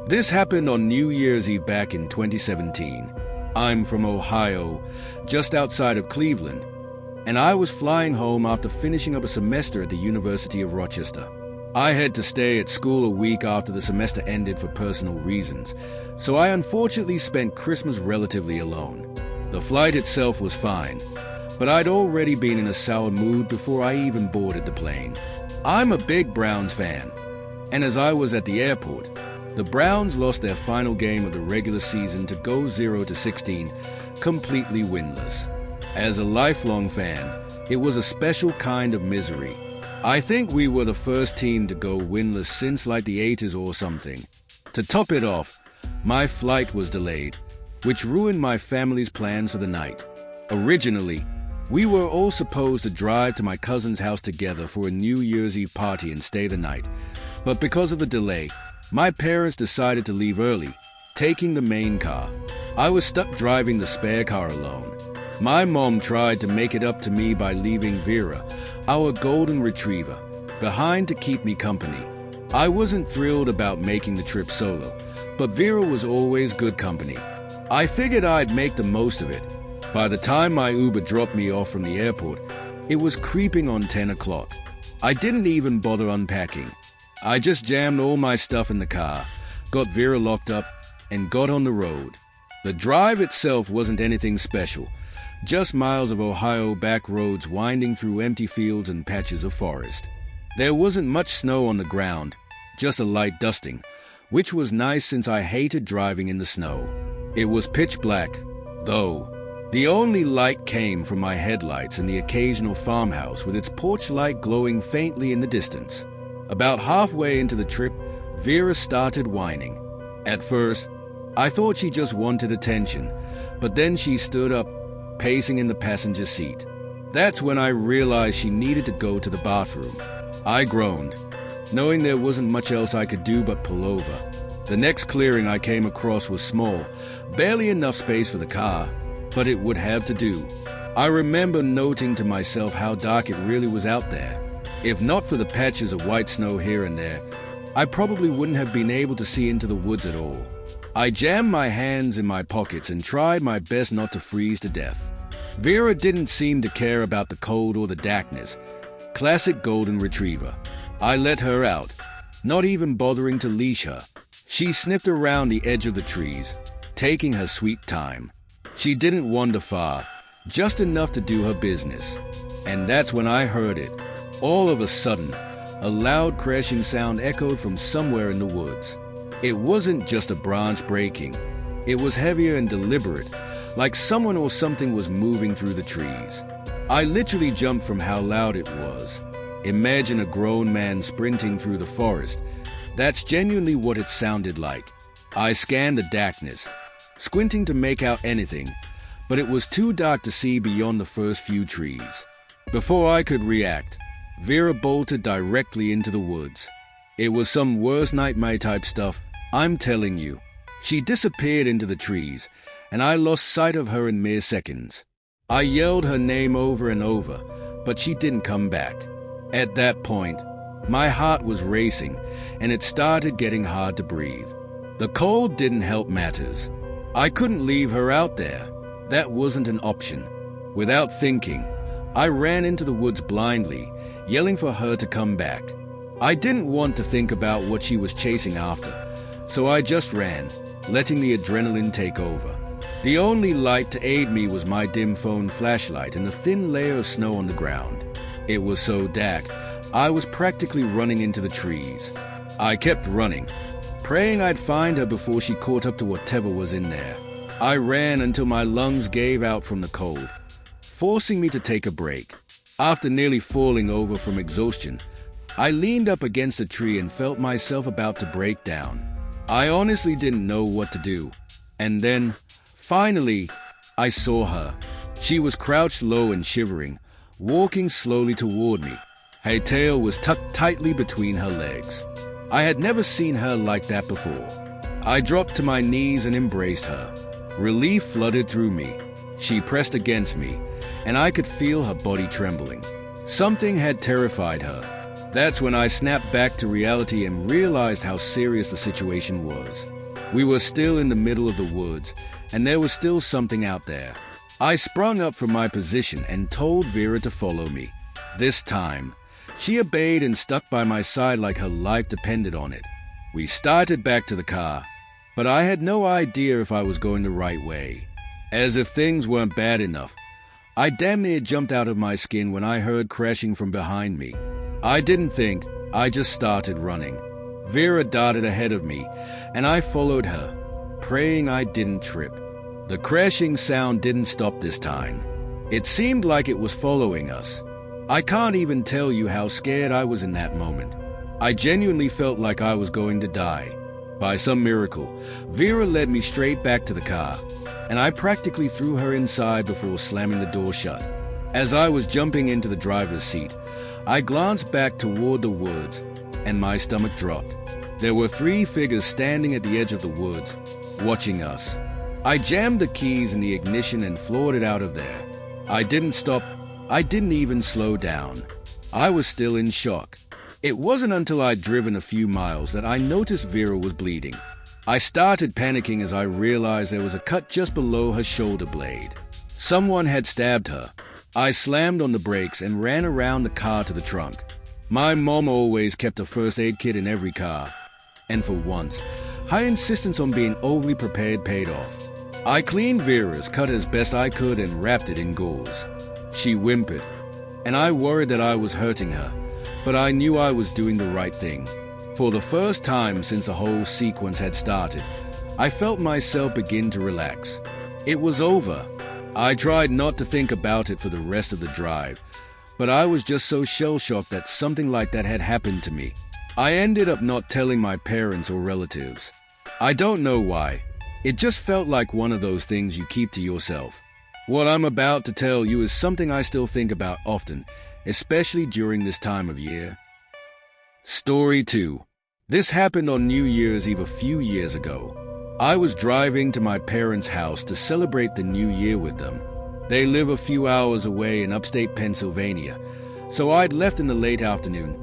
This happened on New Year's Eve back in 2017. I'm from Ohio, just outside of Cleveland, and I was flying home after finishing up a semester at the University of Rochester. I had to stay at school a week after the semester ended for personal reasons, so I unfortunately spent Christmas relatively alone. The flight itself was fine, but I'd already been in a sour mood before I even boarded the plane. I'm a big Browns fan, and as I was at the airport, the Browns lost their final game of the regular season to go 0-16, completely winless. As a lifelong fan, it was a special kind of misery. I think we were the first team to go winless since like the 80s or something. To top it off, my flight was delayed, which ruined my family's plans for the night. Originally, we were all supposed to drive to my cousin's house together for a New Year's Eve party and stay the night, but because of the delay, my parents decided to leave early, taking the main car. I was stuck driving the spare car alone. My mom tried to make it up to me by leaving Vera, our golden retriever, behind to keep me company. I wasn't thrilled about making the trip solo, but Vera was always good company. I figured I'd make the most of it. By the time my Uber dropped me off from the airport, it was creeping on 10 o'clock. I didn't even bother unpacking. I just jammed all my stuff in the car, got Vera locked up, and got on the road. The drive itself wasn't anything special, just miles of Ohio back roads winding through empty fields and patches of forest. There wasn't much snow on the ground, just a light dusting, which was nice since I hated driving in the snow. It was pitch black, though. The only light came from my headlights and the occasional farmhouse with its porch light glowing faintly in the distance. About halfway into the trip, Vera started whining. At first, I thought she just wanted attention, but then she stood up, pacing in the passenger seat. That's when I realized she needed to go to the bathroom. I groaned, knowing there wasn't much else I could do but pull over. The next clearing I came across was small, barely enough space for the car, but it would have to do. I remember noting to myself how dark it really was out there. If not for the patches of white snow here and there, I probably wouldn't have been able to see into the woods at all. I jammed my hands in my pockets and tried my best not to freeze to death. Vera didn't seem to care about the cold or the darkness. Classic golden retriever. I let her out, not even bothering to leash her. She sniffed around the edge of the trees, taking her sweet time. She didn't wander far, just enough to do her business. And that's when I heard it. All of a sudden, a loud crashing sound echoed from somewhere in the woods. It wasn't just a branch breaking. It was heavier and deliberate, like someone or something was moving through the trees. I literally jumped from how loud it was. Imagine a grown man sprinting through the forest. That's genuinely what it sounded like. I scanned the darkness, squinting to make out anything, but it was too dark to see beyond the first few trees. Before I could react, Vera bolted directly into the woods. It was some worst nightmare type stuff, I'm telling you. She disappeared into the trees, and I lost sight of her in mere seconds. I yelled her name over and over, but she didn't come back. At that point, my heart was racing, and it started getting hard to breathe. The cold didn't help matters. I couldn't leave her out there. That wasn't an option. Without thinking, I ran into the woods blindly, yelling for her to come back. I didn't want to think about what she was chasing after, so I just ran, letting the adrenaline take over. The only light to aid me was my dim phone flashlight and the thin layer of snow on the ground. It was so dark, I was practically running into the trees. I kept running, praying I'd find her before she caught up to whatever was in there. I ran until my lungs gave out from the cold, forcing me to take a break. After nearly falling over from exhaustion, I leaned up against a tree and felt myself about to break down. I honestly didn't know what to do. And then, finally, I saw her. She was crouched low and shivering, walking slowly toward me. Her tail was tucked tightly between her legs. I had never seen her like that before. I dropped to my knees and embraced her. Relief flooded through me. She pressed against me, and I could feel her body trembling. Something had terrified her. That's when I snapped back to reality and realized how serious the situation was. We were still in the middle of the woods, and there was still something out there. I sprung up from my position and told Vera to follow me. This time, she obeyed and stuck by my side like her life depended on it. We started back to the car, but I had no idea if I was going the right way. As if things weren't bad enough, I damn near jumped out of my skin when I heard crashing from behind me. I didn't think, I just started running. Vera darted ahead of me, and I followed her, praying I didn't trip. The crashing sound didn't stop this time. It seemed like it was following us. I can't even tell you how scared I was in that moment. I genuinely felt like I was going to die. By some miracle, Vera led me straight back to the car, and I practically threw her inside before slamming the door shut. As I was jumping into the driver's seat, I glanced back toward the woods, and my stomach dropped. There were 3 figures standing at the edge of the woods, watching us. I jammed the keys in the ignition and floored it out of there. I didn't stop. I didn't even slow down. I was still in shock. It wasn't until I'd driven a few miles that I noticed Vera was bleeding. I started panicking as I realized there was a cut just below her shoulder blade. Someone had stabbed her. I slammed on the brakes and ran around the car to the trunk. My mom always kept a first aid kit in every car, and for once, her insistence on being overly prepared paid off. I cleaned Vera's cut as best I could and wrapped it in gauze. She whimpered, and I worried that I was hurting her, but I knew I was doing the right thing. For the first time since the whole sequence had started, I felt myself begin to relax. It was over. I tried not to think about it for the rest of the drive, but I was just so shell-shocked that something like that had happened to me. I ended up not telling my parents or relatives. I don't know why. It just felt like one of those things you keep to yourself. What I'm about to tell you is something I still think about often, especially during this time of year. Story 2. This happened on New Year's Eve a few years ago. I was driving to my parents' house to celebrate the new year with them. They live a few hours away in upstate Pennsylvania, so I'd left in the late afternoon,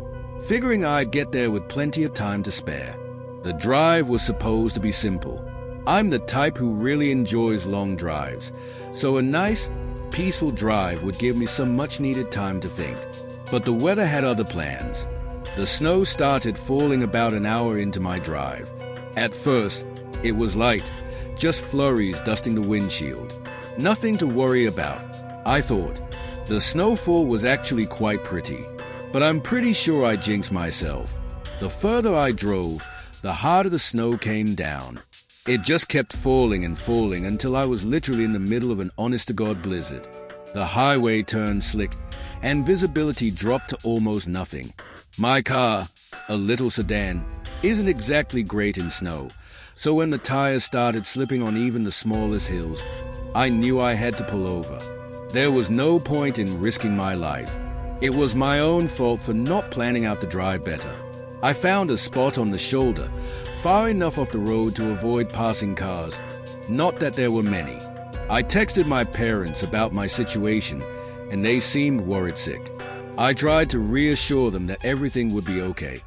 figuring I'd get there with plenty of time to spare. The drive was supposed to be simple. I'm the type who really enjoys long drives, so a nice, peaceful drive would give me some much-needed time to think. But the weather had other plans. The snow started falling about an hour into my drive. At first, it was light, just flurries dusting the windshield. Nothing to worry about, I thought. The snowfall was actually quite pretty, but I'm pretty sure I jinxed myself. The further I drove, the harder the snow came down. It just kept falling and falling until I was literally in the middle of an honest-to-God blizzard. The highway turned slick, and visibility dropped to almost nothing. My car, a little sedan, isn't exactly great in snow, so when the tires started slipping on even the smallest hills, I knew I had to pull over. There was no point in risking my life. It was my own fault for not planning out the drive better. I found a spot on the shoulder, far enough off the road to avoid passing cars. Not that there were many. I texted my parents about my situation, and they seemed worried sick. I tried to reassure them that everything would be okay,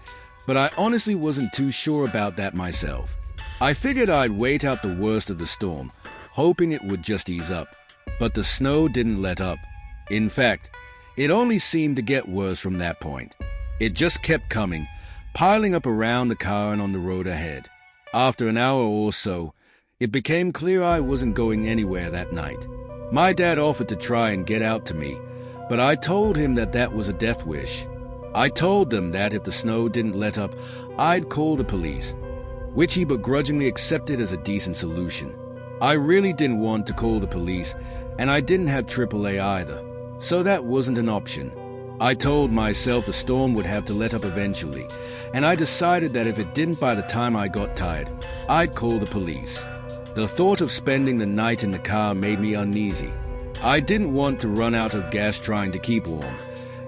but I honestly wasn't too sure about that myself. I figured I'd wait out the worst of the storm, hoping it would just ease up. But the snow didn't let up. In fact, it only seemed to get worse from that point. It just kept coming, piling up around the car and on the road ahead. After an hour or so, it became clear I wasn't going anywhere that night. My dad offered to try and get out to me, but I told him that that was a death wish. I told them that if the snow didn't let up, I'd call the police, which he begrudgingly accepted as a decent solution. I really didn't want to call the police, and I didn't have AAA either, so that wasn't an option. I told myself the storm would have to let up eventually, and I decided that if it didn't by the time I got tired, I'd call the police. The thought of spending the night in the car made me uneasy. I didn't want to run out of gas trying to keep warm,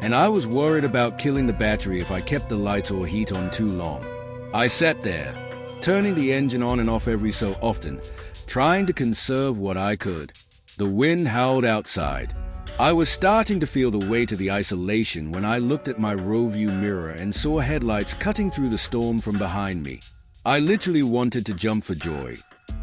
and I was worried about killing the battery if I kept the lights or heat on too long. I sat there, turning the engine on and off every so often, trying to conserve what I could. The wind howled outside. I was starting to feel the weight of the isolation when I looked at my rear view mirror and saw headlights cutting through the storm from behind me. I literally wanted to jump for joy.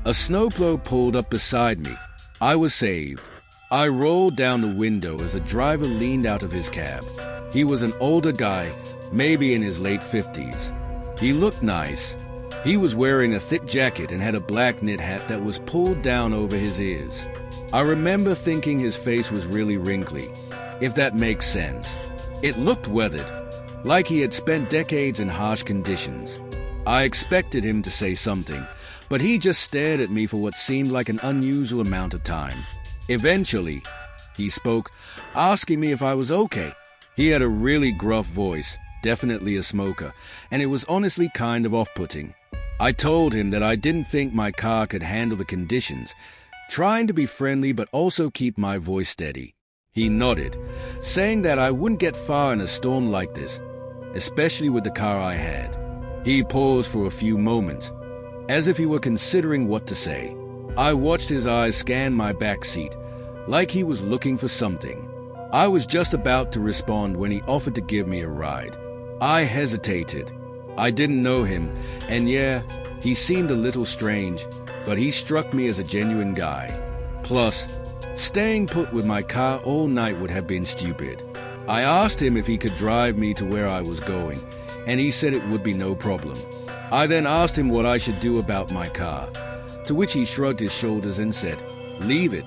A snowplow pulled up beside me. I was saved. I rolled down the window as the driver leaned out of his cab. He was an older guy, maybe in his late 50s. He looked nice. He was wearing a thick jacket and had a black knit hat that was pulled down over his ears. I remember thinking his face was really wrinkly, if that makes sense. It looked weathered, like he had spent decades in harsh conditions. I expected him to say something, but he just stared at me for what seemed like an unusual amount of time. Eventually, he spoke, asking me if I was okay. He had a really gruff voice, definitely a smoker, and it was honestly kind of off-putting. I told him that I didn't think my car could handle the conditions, trying to be friendly but also keep my voice steady. He nodded, saying that I wouldn't get far in a storm like this, especially with the car I had. He paused for a few moments, as if he were considering what to say. I watched his eyes scan my back seat, like he was looking for something. I was just about to respond when he offered to give me a ride. I hesitated. I didn't know him, and yeah, he seemed a little strange, but he struck me as a genuine guy. Plus, staying put with my car all night would have been stupid. I asked him if he could drive me to where I was going, and he said it would be no problem. I then asked him what I should do about my car, to which he shrugged his shoulders and said, "Leave it."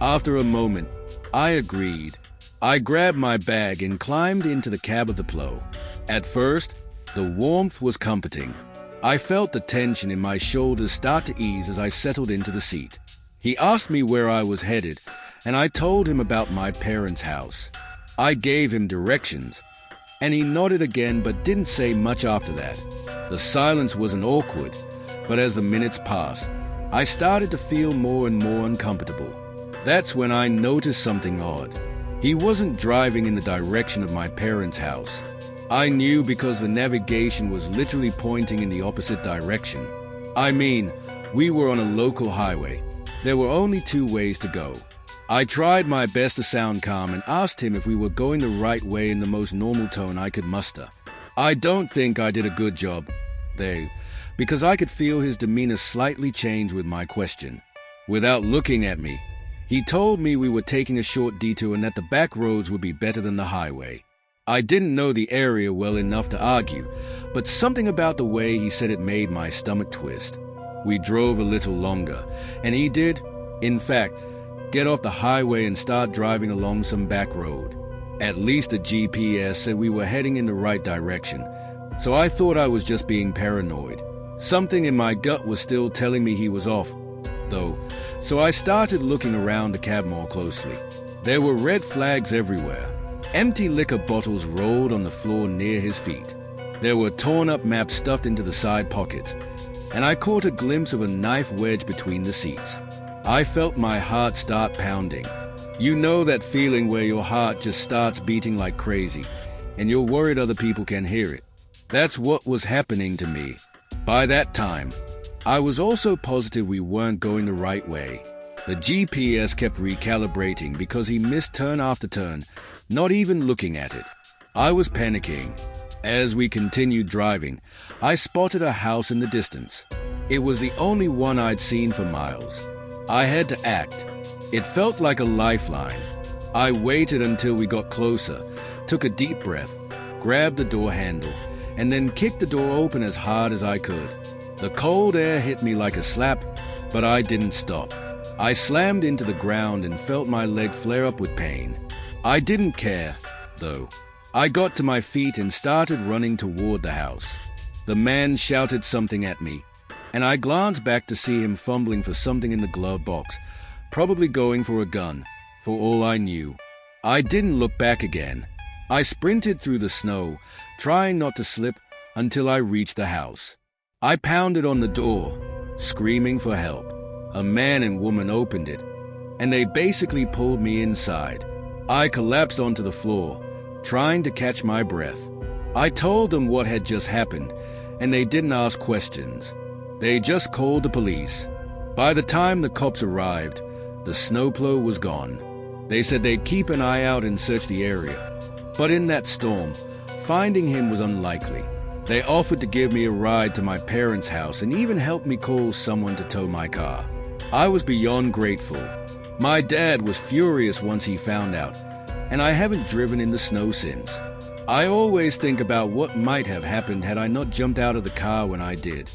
After a moment, I agreed. I grabbed my bag and climbed into the cab of the plow. At first, the warmth was comforting. I felt the tension in my shoulders start to ease as I settled into the seat. He asked me where I was headed, and I told him about my parents' house. I gave him directions, and he nodded again but didn't say much after that. The silence wasn't awkward, but as the minutes passed, I started to feel more and more uncomfortable. That's when I noticed something odd. He wasn't driving in the direction of my parents' house. I knew because the navigation was literally pointing in the opposite direction. I mean, we were on a local highway. There were only two ways to go. I tried my best to sound calm and asked him if we were going the right way in the most normal tone I could muster. I don't think I did a good job, though, because I could feel his demeanor slightly change with my question. Without looking at me, he told me we were taking a short detour and that the back roads would be better than the highway. I didn't know the area well enough to argue, but something about the way he said it made my stomach twist. We drove a little longer, and he did, in fact, get off the highway and start driving along some back road. At least the GPS said we were heading in the right direction, so I thought I was just being paranoid. Something in my gut was still telling me he was off, though, so I started looking around the cab more closely. There were red flags everywhere. Empty liquor bottles rolled on the floor near his feet. There were torn-up maps stuffed into the side pockets, and I caught a glimpse of a knife wedged between the seats. I felt my heart start pounding. You know that feeling where your heart just starts beating like crazy, and you're worried other people can hear it. That's what was happening to me. By that time, I was also positive we weren't going the right way. The GPS kept recalibrating because he missed turn after turn, not even looking at it. I was panicking. As we continued driving, I spotted a house in the distance. It was the only one I'd seen for miles. I had to act. It felt like a lifeline. I waited until we got closer, took a deep breath, grabbed the door handle, and then kicked the door open as hard as I could. The cold air hit me like a slap, but I didn't stop. I slammed into the ground and felt my leg flare up with pain. I didn't care, though. I got to my feet and started running toward the house. The man shouted something at me, and I glanced back to see him fumbling for something in the glove box, probably going for a gun, for all I knew. I didn't look back again. I sprinted through the snow, trying not to slip, until I reached the house. I pounded on the door, screaming for help. A man and woman opened it, and they basically pulled me inside. I collapsed onto the floor, trying to catch my breath. I told them what had just happened, and they didn't ask questions. They just called the police. By the time the cops arrived, the snowplow was gone. They said they'd keep an eye out and search the area. But in that storm, finding him was unlikely. They offered to give me a ride to my parents' house and even helped me call someone to tow my car. I was beyond grateful. My dad was furious once he found out, and I haven't driven in the snow since. I always think about what might have happened had I not jumped out of the car when I did.